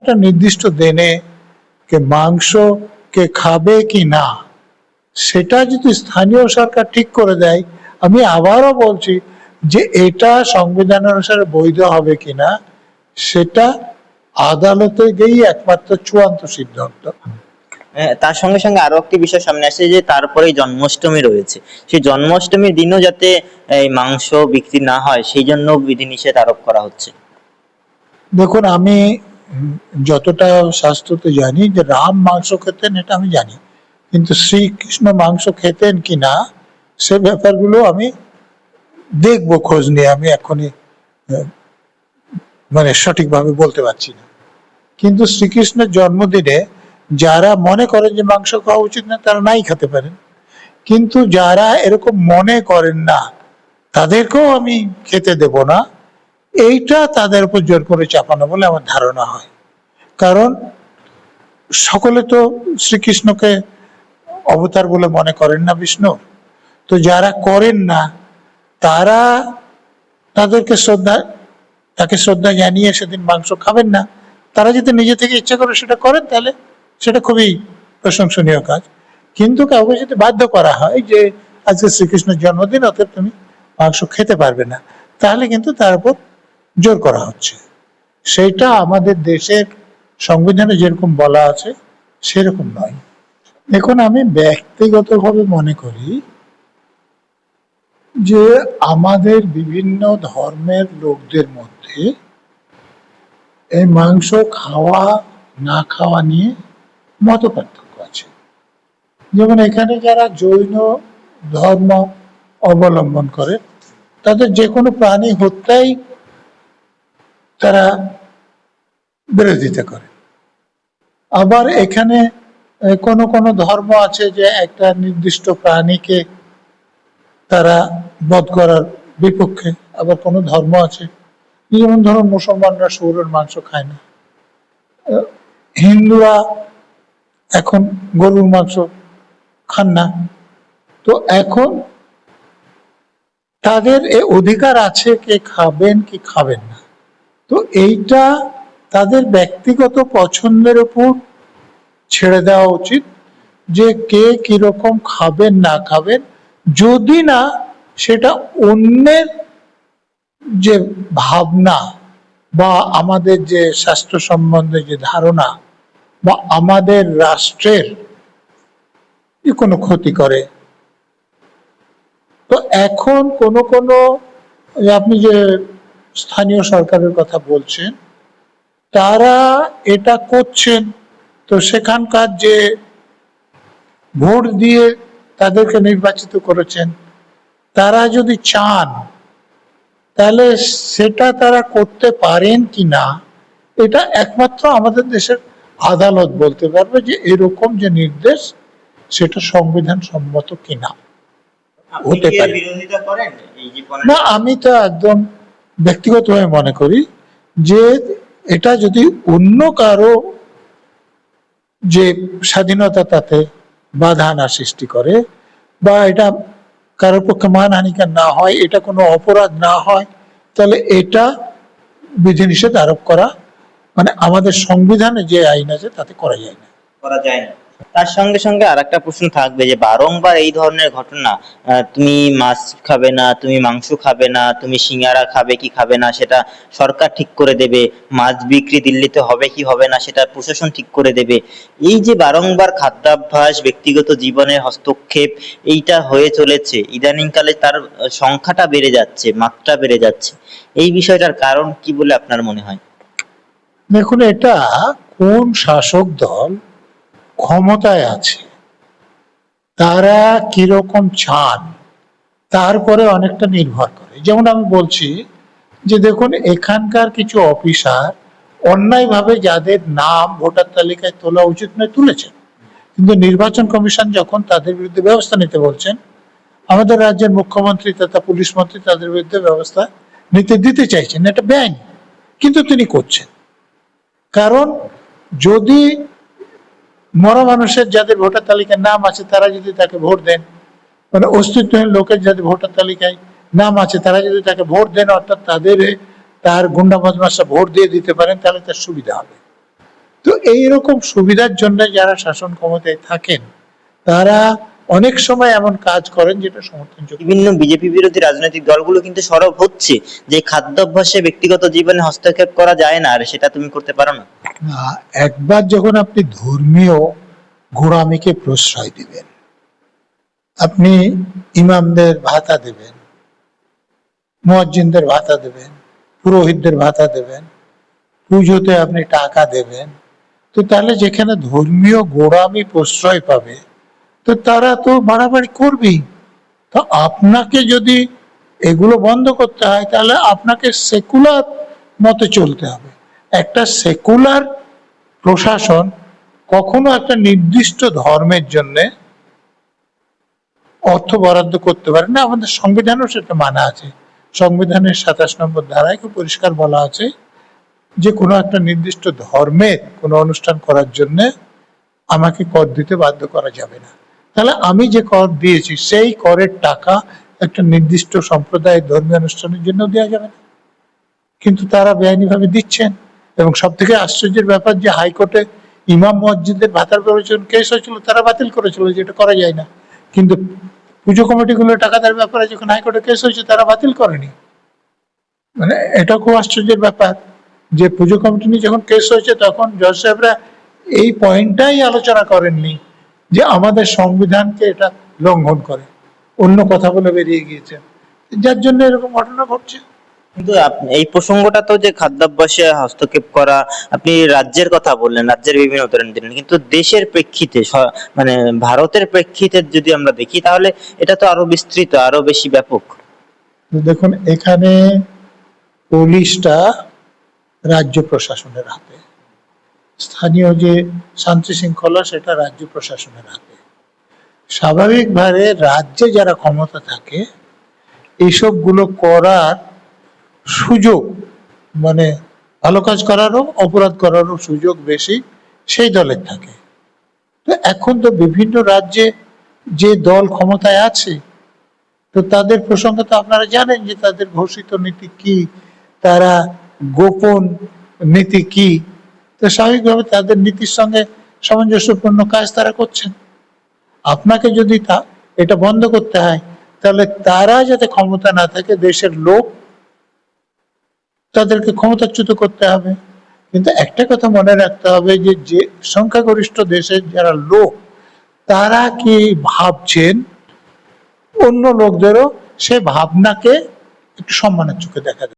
একটা নির্দিষ্ট দিনে কে মাংস কে খাবে কি না সেটা যদি স্থানীয় সরকার ঠিক করে দেয়, আমি আবারও বলছি যে এটা সংবিধান অনুসারে বৈধ হবে কিনা সেটা আদালতে গিয়ে একমাত্র চূড়ান্ত সিদ্ধান্ত। তার সঙ্গে সঙ্গে আরো একটি বিষয় সামনে আসছে যে তারপরে জন্মাষ্টমী রয়েছে, সেই জন্মাষ্টমীর দিনও যাতে এই মাংস বিক্রি না হয় সেই জন্য বিধিনিষেধ আরোপ করা হচ্ছে। দেখুন, আমি যতটা শাস্ত্রতে জানি যে রাম মাংস খেতেন এটা আমি জানি, কিন্তু শ্রীকৃষ্ণ মাংস খেতেন কিনা সে ব্যাপারগুলো আমি দেখবো খোঁজ নিয়ে, আমি এখনই মানে সঠিকভাবে বলতে পারছি না। কিন্তু শ্রীকৃষ্ণের জন্মদিনে যারা মনে করেন যে মাংস খাওয়া উচিত না তারা নাই খেতে পারেন, কিন্তু যারা এরকম মনে করেন না তাদেরকেও আমি খেতে দেব না, এইটা তাদের উপর জোর করে চাপানো বলে আমার ধারণা হয়। কারণ সকলে তো শ্রীকৃষ্ণকে অবতার বলে মনে করেন না বিষ্ণু, তো যারা করেন না তারা তাকে শ্রদ্ধা জানিয়ে সেদিন মাংস খাবেন না। তারা যদি নিজে থেকে ইচ্ছা করে সেটা করেন তাহলে সেটা খুবই প্রশংসনীয় কাজ, কিন্তু কাউকে যদি বাধ্য করা হয় যে আজকে শ্রীকৃষ্ণের জন্মদিন অতএব তুমি মাংস খেতে পারবে না, তাহলে কিন্তু তার উপর জোর করা হচ্ছে। সেইটা আমাদের দেশের সংবিধানে যেরকম বলা আছে সেরকম নয়। দেখুন, আমি ব্যক্তিগতভাবে মনে করি যে আমাদের বিভিন্ন ধর্মের লোকদের মধ্যে এই মাংস খাওয়া না খাওয়া নিয়ে মত পার্থক্য আছে। যেমন এখানে যারা জৈন ধর্ম অবলম্বন করে তাদের যে কোনো প্রাণী হত্যাই তারা বিরোধিতা করে। আবার এখানে কোনো কোনো ধর্ম আছে যে একটা নির্দিষ্ট প্রাণীকে তারা বধ করার বিপক্ষে, আবার কোনো ধর্ম আছে যেমন ধরুন মুসলমানরা শুয়োরের মাংস খায় না, হিন্দুরা এখন গরুর মাংস খান না। তো এখন তাদের এই অধিকার আছে কে খাবেন কি খাবেন না, তো এইটা তাদের ব্যক্তিগত পছন্দের উপর ছেড়ে দেওয়া উচিত যে কে কিরকম খাবেন না খাবেন, যদি না সেটা অন্যের যে ভাবনা বা আমাদের যে শাস্ত্র সম্বন্ধে যে ধারণা বা আমাদের রাষ্ট্রের কোনো ক্ষতি করে। তো এখন কোন কোন আপনি যে স্থানীয় সরকারের কথা বলছেন তারা এটা করছেন, তো সেখানকার যে ভোট দিয়ে তাদেরকে নির্বাচিত করেছেন তারা যদি চান তাহলে সেটা তারা করতে পারেন কি না এটা একমাত্র আমাদের দেশের আদালত বলতে পারবে যে এরকম যে নির্দেশ সেটা সংবিধান সম্মত কিনা। হতে পারে না, আমি তো একদম ব্যক্তিগতভাবে মনে করি যে এটা যদি অন্য কারো যে স্বাধীনতা তাতে বাধা না সৃষ্টি করে বা এটা কারোর পক্ষে মানহানিকর না হয়, এটা কোনো অপরাধ না হয়, তাহলে এটা বিধিনিষেধ আরোপ করা মানে আমাদের সংবিধানে যে আইন আছে তাতে করা যায় না। তার সঙ্গে সঙ্গে আর একটা প্রশ্ন থাকবে যে বারংবার এই ধরনের ঘটনা, তুমি মাছ খাবে না, তুমি মাংস খাবে না, তুমি সিঙ্গারা খাবে কি খাবে না সেটা সরকার ঠিক করে দেবে, মাছ বিক্রি দিল্লিতে হবে কি হবে না সেটা প্রশাসন ঠিক করে দেবে, এই যে বারংবার খাদ্যাভ্যাস ব্যক্তিগত জীবনের হস্তক্ষেপ এইটা হয়ে চলেছে, ইদানিংকালে তার সংখ্যাটা বেড়ে যাচ্ছে, মাত্রা বেড়ে যাচ্ছে, এই বিষয়টার কারণ কি বলে আপনার মনে হয়? দেখুন, এটা কোন শাসক দল ক্ষমতায় আছে তারা কিরকম চান তারপরে অনেকটা নির্ভর করে। যেমন আমি বলছি যে দেখুন, এখানকার কিছু অফিসার অন্যায়ভাবে যাদের নাম ভোটার তালিকায় তোলা উচিত নয় তুলেছেন, কিন্তু নির্বাচন কমিশন যখন তাদের বিরুদ্ধে ব্যবস্থা নিতে বলছেন আমাদের রাজ্যের মুখ্যমন্ত্রী তথা পুলিশ মন্ত্রী তাদের বিরুদ্ধে ব্যবস্থা নিতে দিতে চাইছেন, এটা বেআইনি, কিন্তু তিনি করছেন। কারণ যদি মরা মানুষের যাদের ভোটার তালিকায় নাম আছে তারা যদি তাকে ভোট দেন, মানে অস্তিত্বহীন লোকের যাদের ভোটার তালিকায় নাম আছে তারা যদি তাকে ভোট দেন, অর্থাৎ তার গুন্ডা বদমাশরা ভোট দিয়ে দিতে পারেন, তাহলে তার সুবিধা হবে। তো এইরকম সুবিধার জন্য যারা শাসন ক্ষমতায় থাকেন তারা অনেক সময় এমন কাজ করেন যেটা সমর্থনযোগ্য। বিভিন্ন বিজেপি বিরোধী রাজনৈতিক দলগুলো কিন্তু সরব হচ্ছে যে খাদ্যাভ্যাসে ব্যক্তিগত জীবনে হস্তক্ষেপ করা যায় না, আর সেটা তুমি করতে পারো না। একবার যখন আপনি ধর্মীয় গোঁড়ামিকে প্রশ্রয় দিবেন, আপনি ইমামদের ভাতা দেবেন, মুয়াজ্জিনদের ভাতা দেবেন, পুরোহিতদের ভাতা দেবেন, পুজোতে আপনি টাকা দেবেন, তো তাহলে যেখানে ধর্মীয় গোঁড়ামি প্রশ্রয় পাবে তো তারা তো বাড়াবাড়ি করবেই। তো আপনাকে যদি এগুলো বন্ধ করতে হয় তাহলে আপনাকে সেকুলার মতে চলতে হবে। একটা সেকুলার প্রশাসন কখনো একটা নির্দিষ্ট ধর্মের জন্য অর্থ বরাদ্দ করতে পারে না। আমাদের সংবিধানেও সেটা মানা আছে। সংবিধানের 27 নম্বর ধারায় খুব পরিষ্কার বলা আছে যে কোনো একটা নির্দিষ্ট ধর্মের কোনো অনুষ্ঠান করার জন্য আমাকে কর দিতে বাধ্য করা যাবে না। তাহলে আমি যে কর দিয়েছি সেই করের টাকা একটা নির্দিষ্ট সম্প্রদায়ের ধর্মীয় অনুষ্ঠানের জন্য দেওয়া যাবে না, কিন্তু তারা বেআইনিভাবে দিচ্ছেন। এবং সব থেকে আশ্চর্যের ব্যাপার যে হাইকোর্টে ইমাম মসজিদের ভাতার প্রয়োজন কেস হয়েছিল, তারা বাতিল করেছিল যে এটা করা যায় না, কিন্তু পুজো কমিটিগুলো টাকা দেওয়ার ব্যাপারে যখন হাইকোর্টে কেস হয়েছে তারা বাতিল করেনি। মানে এটা খুব আশ্চর্যের ব্যাপার যে পুজো কমিটি নিয়ে যখন কেস হয়েছে তখন জজ সাহেবরা এই পয়েন্টটাই আলোচনা করেননি যে আমাদের সংবিধানকে এটা লঙ্ঘন করে, অন্য কথা বলে বেরিয়ে গিয়েছে, যার জন্য এরকম ঘটনা ঘটছে। কিন্তু এই প্রসঙ্গটা তো যে খাদ্যাভ্যাসে হস্তক্ষেপ করা, আপনি রাজ্যের কথা বললেন, রাজ্যের বিভিন্ন উদাহরণ দিলেন, কিন্তু দেশের প্রেক্ষিতে মানে ভারতের প্রেক্ষিতে যদি আমরা দেখি তাহলে এটা তো আরো বিস্তৃত, আরো বেশি ব্যাপক। দেখুন, এখানে পুলিশটা রাজ্য প্রশাসনের হাতে, স্থানীয় যে শান্তি শৃঙ্খলা সেটা রাজ্য প্রশাসনের হাতে। স্বাভাবিকভাবে রাজ্যে যারা ক্ষমতা থাকে এইসব গুলো করার সুযোগ, মানে ভালো কাজ করারও অপরাধ করারও সুযোগ বেশি সেই দলের থাকে। তো এখন তো বিভিন্ন রাজ্যে যে দল ক্ষমতায় আছে তো তাদের প্রসঙ্গে তো আপনারা জানেন যে তাদের ঘোষিত নীতি কি, তারা গোপন নীতি কি। তো স্বাভাবিকভাবে তাদের নীতির সঙ্গে সামঞ্জস্যপূর্ণ কাজ তারা করছেন। আপনাকে যদি এটা বন্ধ করতে হয় তাহলে তারা যাতে ক্ষমতা না থাকে, দেশের লোক তাদেরকে ক্ষমতাচ্যুত করতে হবে। কিন্তু একটা কথা মনে রাখতে হবে যে যে সংখ্যাগরিষ্ঠ দেশের যারা লোক তারা কি ভাবছেন অন্য লোকদেরও সে ভাবনাকে একটু সম্মানের চোখে দেখা যায়।